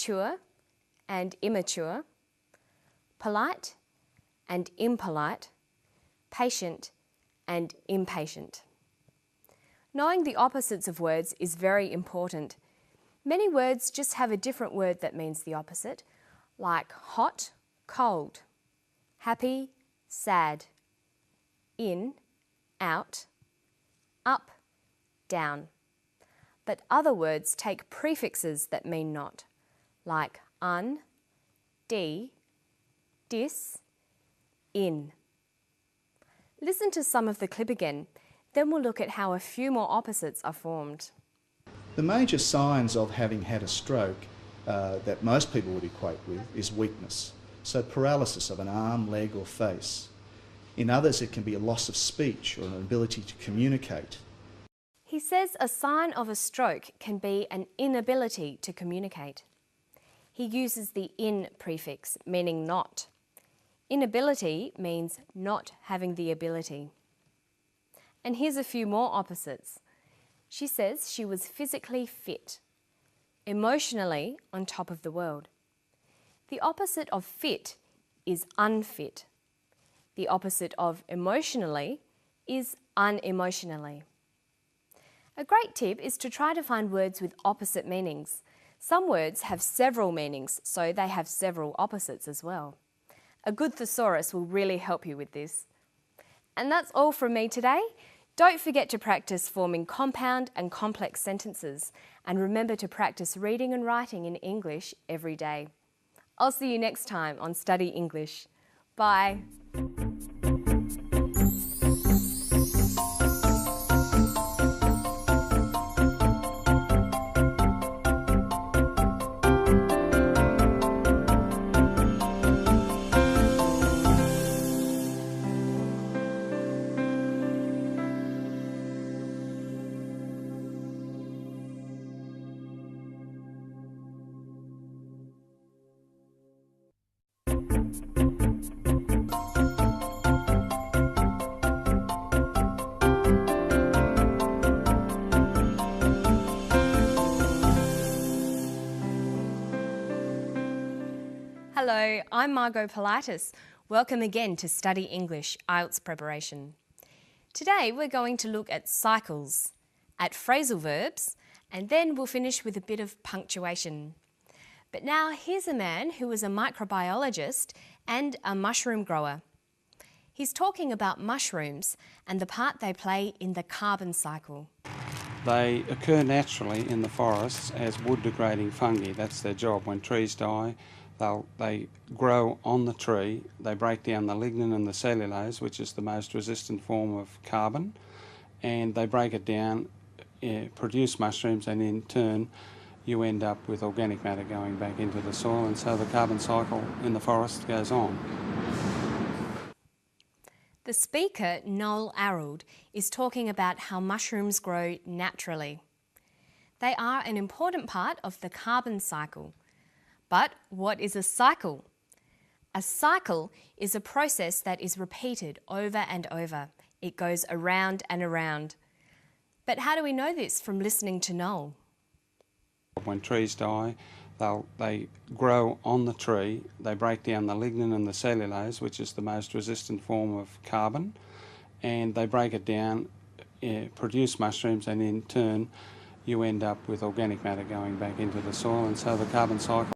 mature and immature, polite and impolite, patient and impatient. Knowing the opposites of words is very important. Many words just have a different word that means the opposite, like hot, cold, happy, sad, in, out, up, down. But other words take prefixes that mean not, like un, dis, in. Listen to some of the clip again, then we'll look at how a few more opposites are formed. The major signs of having had a stroke that most people would equate with is weakness. So paralysis of an arm, leg or face. In others it can be a loss of speech or an ability to communicate. He says a sign of a stroke can be an inability to communicate. He uses the in prefix, meaning not. Inability means not having the ability. And here's a few more opposites. She says she was physically fit, emotionally on top of the world. The opposite of fit is unfit. The opposite of emotionally is unemotionally. A great tip is to try to find words with opposite meanings. Some words have several meanings, so they have several opposites as well. A good thesaurus will really help you with this. And that's all from me today. Don't forget to practice forming compound and complex sentences, and remember to practice reading and writing in English every day. I'll see you next time on Study English. Bye. Hello, I'm Margot Pilatus. Welcome again to Study English IELTS preparation. Today we're going to look at cycles, at phrasal verbs, and then we'll finish with a bit of punctuation. But now here's a man who is a microbiologist and a mushroom grower. He's talking about mushrooms and the part they play in the carbon cycle. They occur naturally in the forests as wood-degrading fungi. That's their job. When trees die, they grow on the tree, they break down the lignin and the cellulose, which is the most resistant form of carbon, and they break it down, produce mushrooms, and in turn you end up with organic matter going back into the soil, and so the carbon cycle in the forest goes on. The speaker, Noel Arrold, is talking about how mushrooms grow naturally. They are an important part of the carbon cycle. But what is a cycle? A cycle is a process that is repeated over and over. It goes around and around. But how do we know this from listening to Noel? When trees die, they grow on the tree, they break down the lignin and the cellulose, which is the most resistant form of carbon, and they break it down, produce mushrooms, and in turn you end up with organic matter going back into the soil, and so the carbon cycle